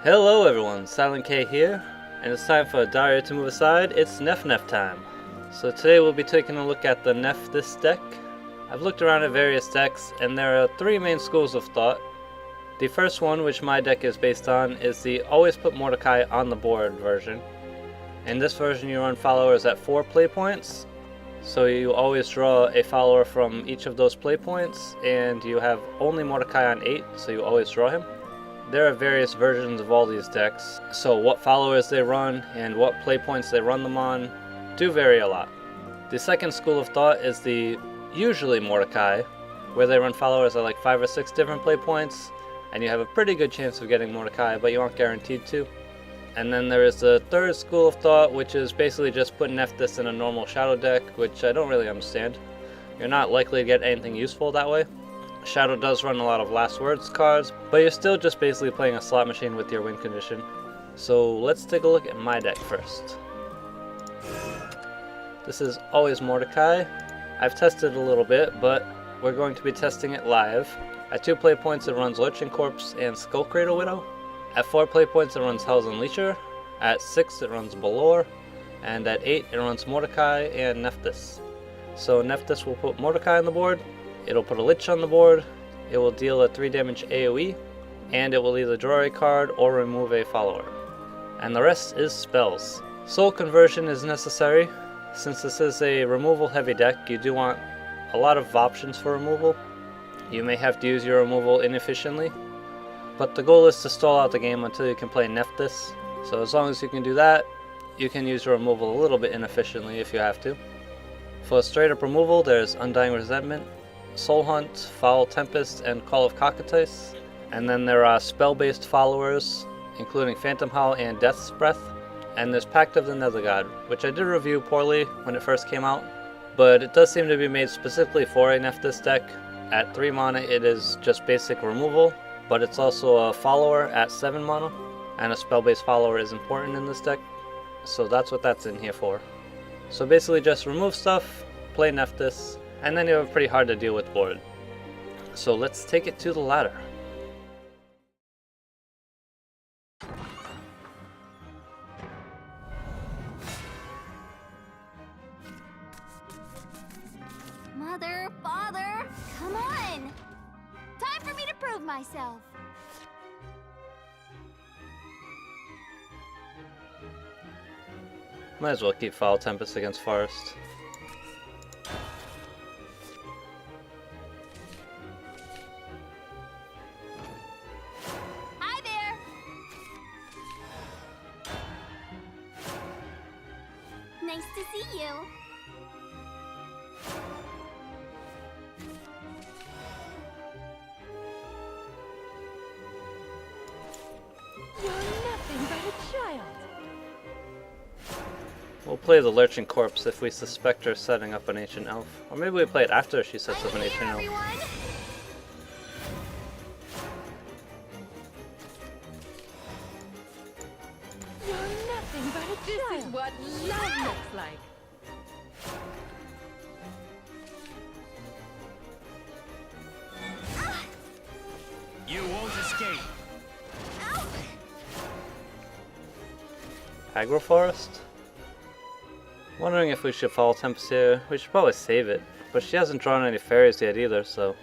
Hello everyone, Silent K here, and it's time for Daria to move aside. It's NephNeph time. So today we'll be taking a look at the Nephthys deck. I've looked around at various decks, and there are three main schools of thought. The first one, which my deck is based on, is the always put Mordecai on the board version. In this version you run followers at 4 play points, so you always draw a follower from each of those play points, and you have only Mordecai on 8, so you always draw him. There are various versions of all these decks, so what followers they run and what play points they run them on do vary a lot. The second school of thought is the usually Mordecai, where they run followers at like 5 or 6 different play points, and you have a pretty good chance of getting Mordecai, but you aren't guaranteed to. And then there is the third school of thought, which is basically just putting Nephthys in a normal Shadow deck, which I don't really understand. You're not likely to get anything useful that way. Shadow does run a lot of last words cards, but you're still just basically playing a slot machine with your win condition. So let's take a look at my deck first. This is always Mordecai. I've tested a little bit, but we're going to be testing it live. At 2 play points it runs Lurching Corpse and Skullcradle Widow. At 4 play points it runs Hell's Unleasher. At 6 it runs Balor. And at 8 it runs Mordecai and Nephthys. So Nephthys will put Mordecai on the board. It'll put a Lich on the board, it will deal a 3 damage AoE, and it will either draw a card or remove a follower. And the rest is spells. Soul Conversion is necessary. Since this is a removal heavy deck, you do want a lot of options for removal. You may have to use your removal inefficiently, but the goal is to stall out the game until you can play Nephthys. So as long as you can do that, you can use your removal a little bit inefficiently if you have to. For straight up removal, there's Undying Resentment, Soul Hunt, Foul Tempest, and Call of Cockatrice. And then there are spell-based followers, including Phantom Howl and Death's Breath. And there's Pact of the Nether God, which I did review poorly when it first came out, but it does seem to be made specifically for a Nephthys deck. At 3 mana it is just basic removal, but it's also a follower at 7 mana, and a spell-based follower is important in this deck, so that's what that's in here for. So basically just remove stuff, play Nephthys, and then you have a pretty hard to deal with board. So let's take it to the ladder. Mother, father, come on! Time for me to prove myself. Might as well keep Foul Tempest against Forest. Hi there! Nice to see you. You're nothing but a child. We'll play the Lurching Corpse if we suspect her setting up an Ancient Elf. Or maybe we play it after she sets up an Ancient Elf. Everyone. You're nothing but a child. This is what love looks like. You won't escape. Ow! Aggro Forest? Wondering if we should Foul Tempest here. We should probably save it, but she hasn't drawn any fairies yet either, so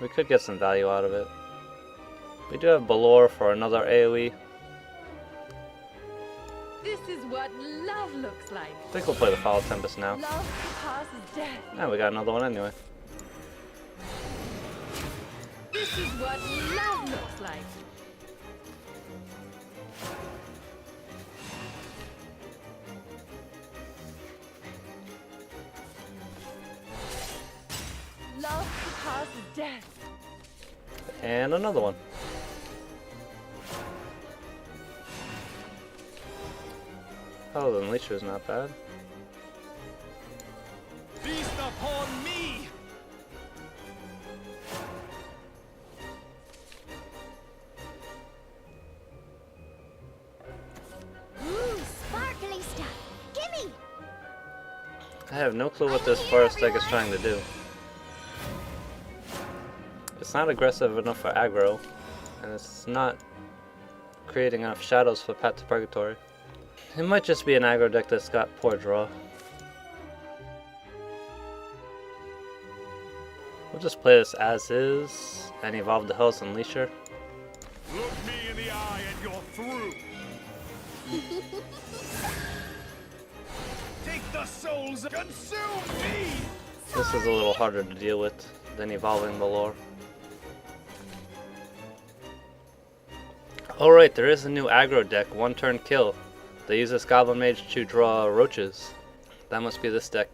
we could get some value out of it. We do have Balor for another AoE. This is what love looks like. I think we'll play the Foul Tempest now. Love passes death. Yeah, we got another one anyway. This is what love looks like. Love passes death. And another one. Oh, the Unleasher is not bad. Feast upon me! Ooh, sparkly stuff. Gimme! I have no clue what this Forest deck is trying to do. It's not aggressive enough for aggro, and it's not creating enough shadows for Path to Purgatory. It might just be an aggro deck that's got poor draw. We'll just play this as is and evolve the Hell's Unleasher. Look me in the eye and you're through. Take the souls and consume me! This is a little harder to deal with than evolving the lore. Alright, there is a new aggro deck, one turn kill. They use this Goblin Mage to draw roaches. That must be this deck.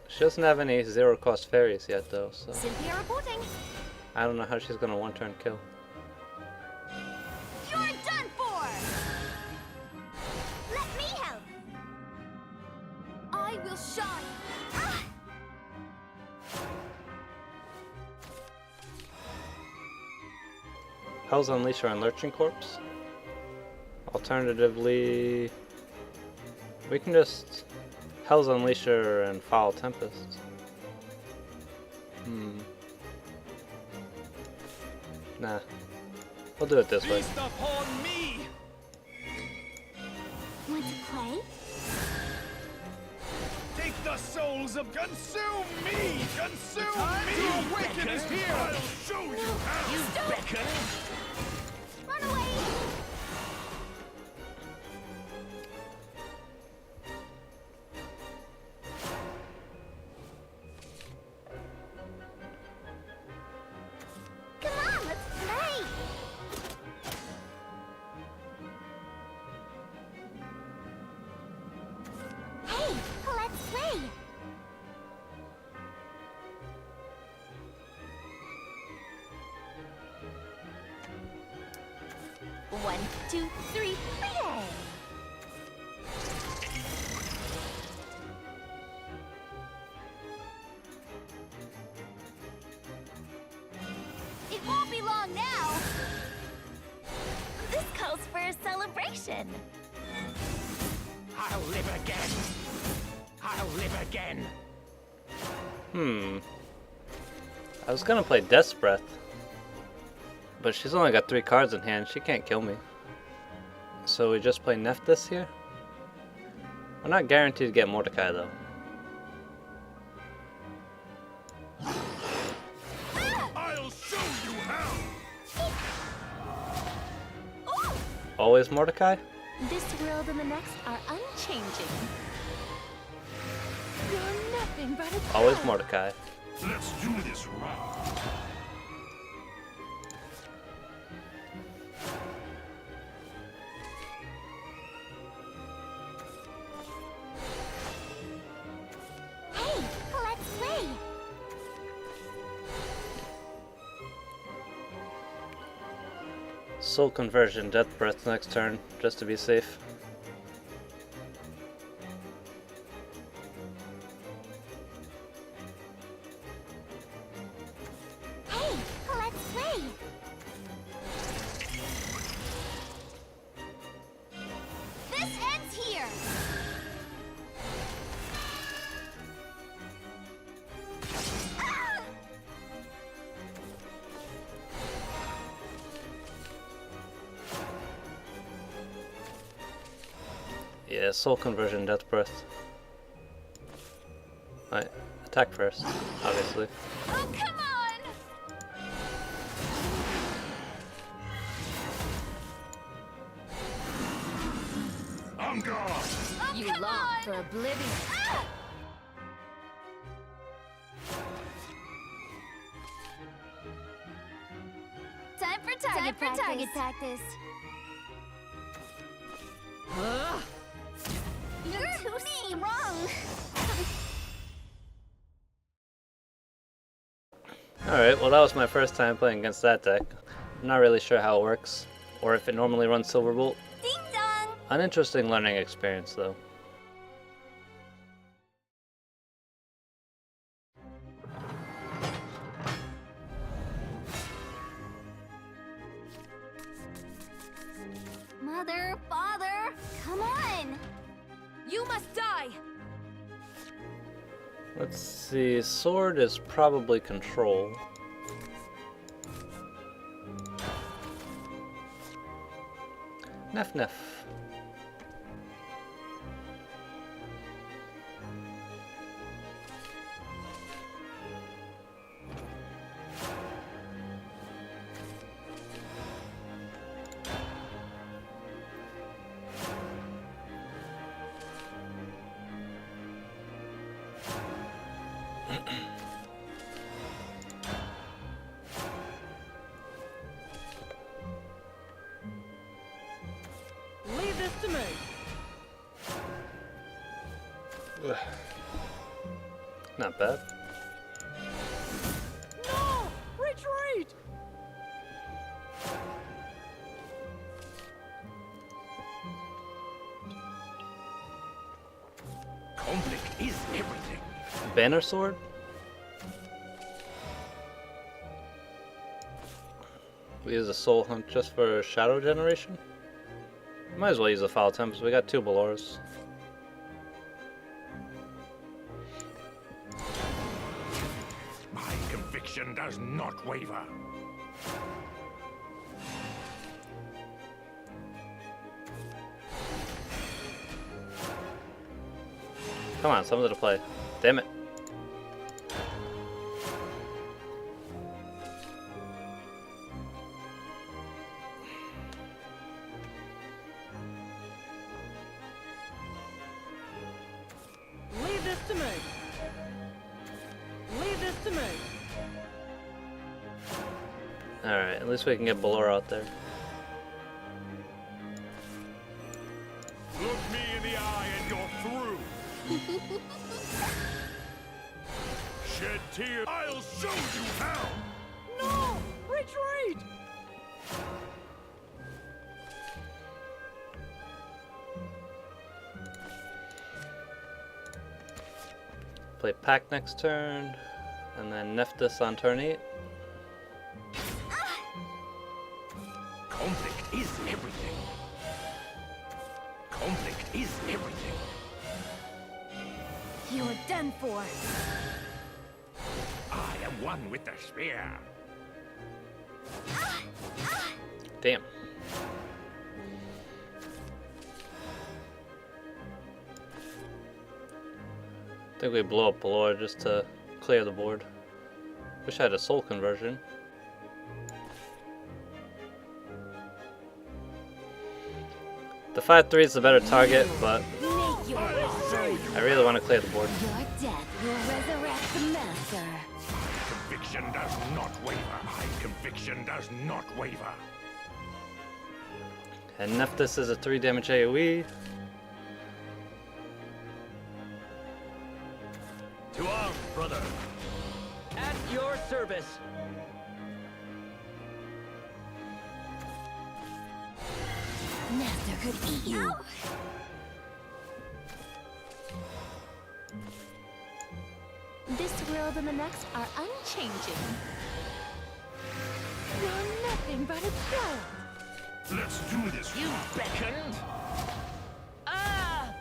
She doesn't have any zero cost fairies yet though, so Cynthia reporting. I don't know how she's gonna one turn kill. You're done for! Let me help! I will shine! Ah! Hell's Unleasher and Lurching Corpse. Alternatively, we can just Hell's Unleasher and Foul Tempest. Nah. We'll do it this way. Feast upon me! Want to play? Take the souls of consume me! Consume me! To awaken is here! I'll show you how! You beckon! Run away! Come on, let's play! Hey, let's play! One, two, three, play! It won't be long now! This calls for a celebration! I'll live again! I'll live again! I was gonna play Death's Breath, but she's only got 3 cards in hand, she can't kill me. So we just play Nephthys here? We're not guaranteed to get Mordecai though. I'll show you how! Ooh! Always Mordecai? This world and the next are unchanging. You're nothing but a Always child. Mordecai. Let's do this right! Hey, let's play! Soul Conversion, Death Breath next turn, just to be safe. Hey, let's play! This ends here! Ah! Yeah, Soul Conversion, Death Breath. Right, attack first, obviously. Oh, come on! I'm gone! Oh, You come long on! for oblivion. Ah! Time for target practice. Ugh. You're too strong. Alright, well that was my first time playing against that deck. I'm not really sure how it works, or if it normally runs Silverbolt. Ding dong. An interesting learning experience though. Mother, father, come on. You must die. Let's see, sword is probably control. NephNeph. Leave this to me. Ugh. Not bad. No! Retreat! Conflict is everything. Banner sword? We use a soul hunt just for shadow generation? Might as well use the foul temps. We got 2 Baloras. My conviction does not waver. Come on, something to play. Damn it. Leave this to me. Leave this to me. Alright, at least we can get Balora out there. Look me in the eye and you're through. Shed tears. I'll show you how. No! Retreat! Play Pack next turn, and then Nephthys on turn 8. Conflict is everything. Conflict is everything. You're done for. I am one with the spear. Damn. I think we blow up Balora just to clear the board. Wish I had a soul conversion. The 5-3 is the better target, but Make your I really want to clear the board. Your death will resurrect the master. Conviction does not waver. My conviction does not waver. And Nephthys is a 3 damage AoE. To arms, brother. At your service. Master could eat you. This world and the next are unchanging. You're nothing but a troll. Let's do this. You beckon. Ah!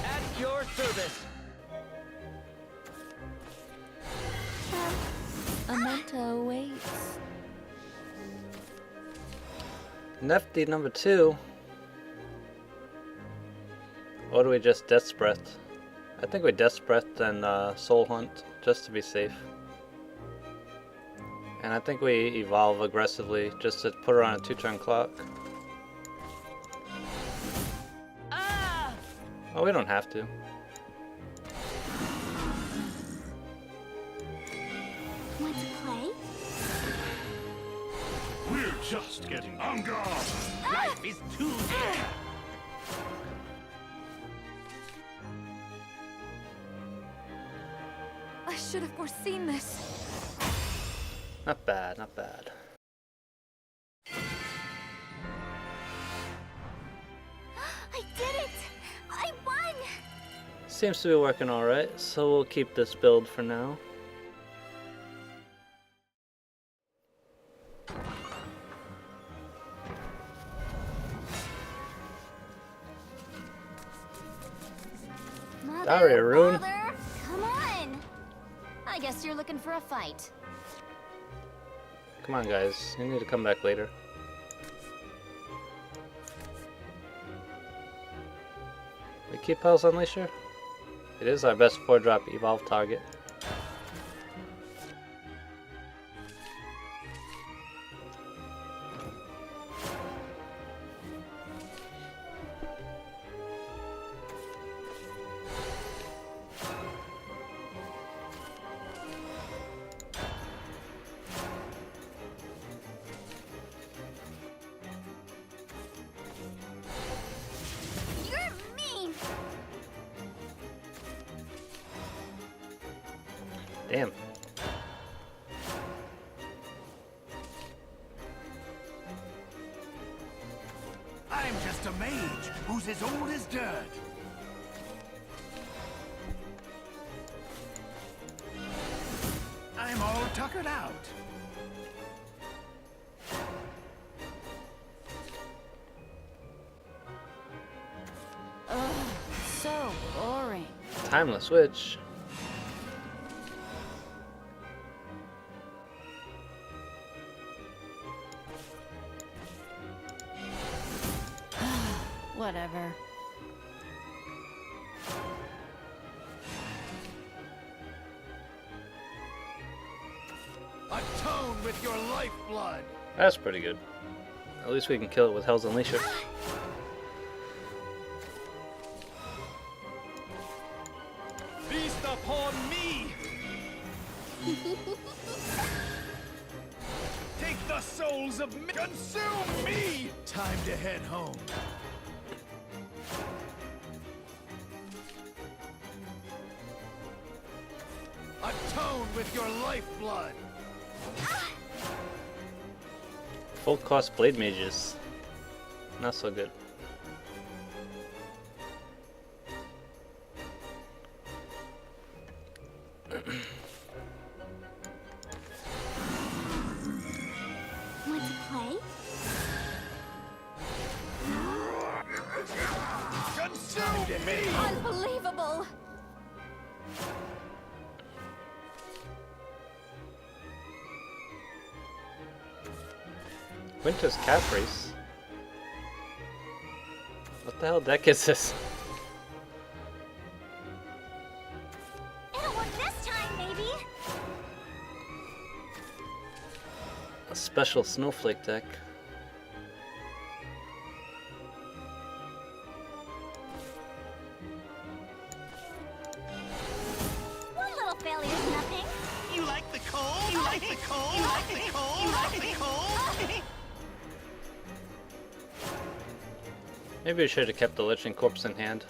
At your service. A memento awaits. Nephthys number 2. Or do we just Death's Breath? I think we Death's Breath and Soul Hunt, just to be safe. And I think we evolve aggressively, just to put her on a 2-turn clock. Ah! Oh, we don't have to. Want to play? We're just getting on guard. Life is too dear. I should have foreseen this. Not bad, not bad. I did it! I won! Seems to be working alright, so we'll keep this build for now. Daria, Rune. Father, come on. I guess you're looking for a fight. Come on, guys. You need to come back later. We keep Hell's Unleasher? It is our best 4-drop evolve target. You're mean. Damn. I'm just a mage who's as old as dirt. I'm all tuckered out. Ugh, so boring. Timeless Witch. Whatever. Atone with your lifeblood. That's pretty good. At least we can kill it with Hell's Unleasher. Feast upon me. Take the souls of men. Consume me. Time to head home. Atone with your lifeblood. Full cost Blade Mages. Not so good. Want to play? Consume me. Unbelievable! Winter's Caprice? What the hell deck is this? It'll work this time, maybe. A special snowflake deck. One little failure's nothing. You like the cold? You like the cold? You like the cold? You like the cold? Maybe we should have kept the Lichen Corpse in hand.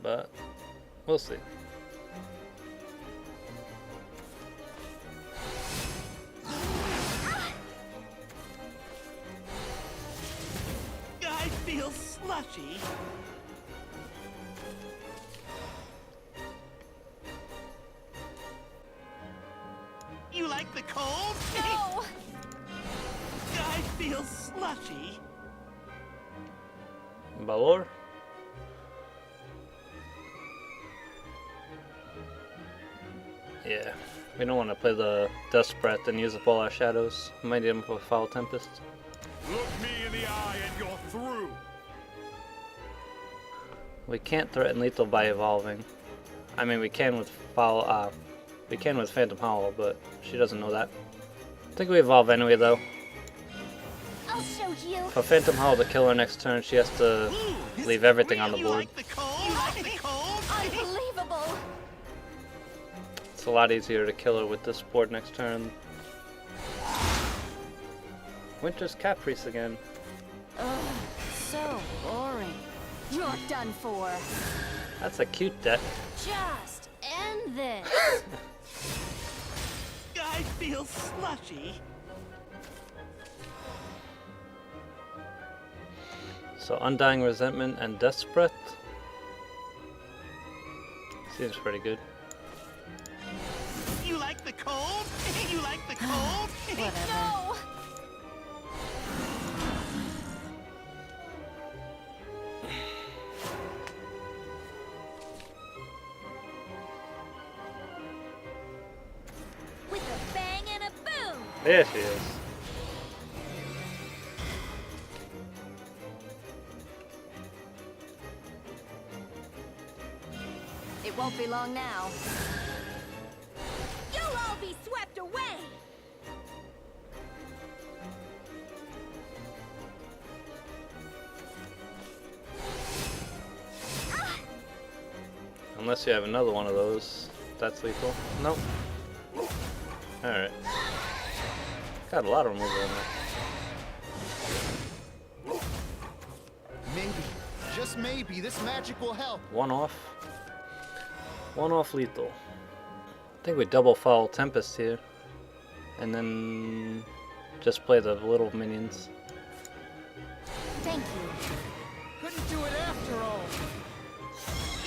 But we'll see. I feel slushy. You like the cold? No! I feel slushy. Balor? Yeah, we don't want to play the Dust Breath and use up all our shadows. Might need him for Foul Tempest. Look me in the eye and you're through. We can't threaten lethal by evolving. I mean, we can with Foul. We can with Phantom Howl, but she doesn't know that. I think we evolve anyway, though. I'll show you. For Phantom Howl to kill her next turn, she has to leave everything on the board. Like the cold? You like the cold? Unbelievable! It's a lot easier to kill her with this board next turn. Winter's Caprice again. Ugh, so boring. You're done for. That's a cute deck. Just end this. I feel slushy. So Undying Resentment and Death's Breath. Seems pretty good. You like the cold? You like the cold? Whatever. No! There she is. It won't be long now. You'll all be swept away! Unless you have another one of those. That's lethal. Nope. Alright. Got a lot of removal in there. Maybe, just maybe, this magic will help. One off. One off lethal. I think we double foul Tempest here. And then just play the little minions. Thank you. Couldn't do it after all.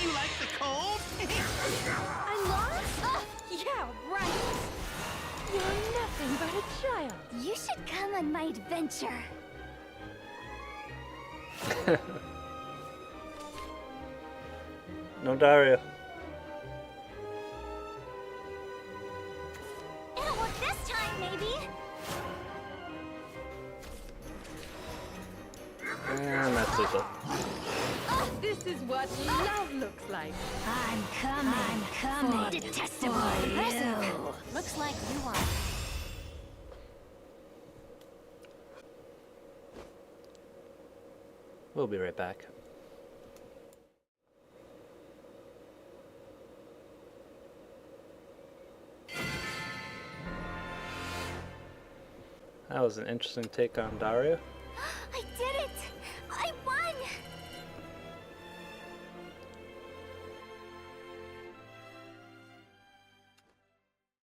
You like the cold? I lost? Yeah, right. You're nothing but a child. You should come on my adventure. No Daria. It'll work this time, maybe. And that's lethal. This is what love looks like. I'm coming. Detestable. Impressive. Looks like you won. We'll be right back. That was an interesting take on Daria. I did it!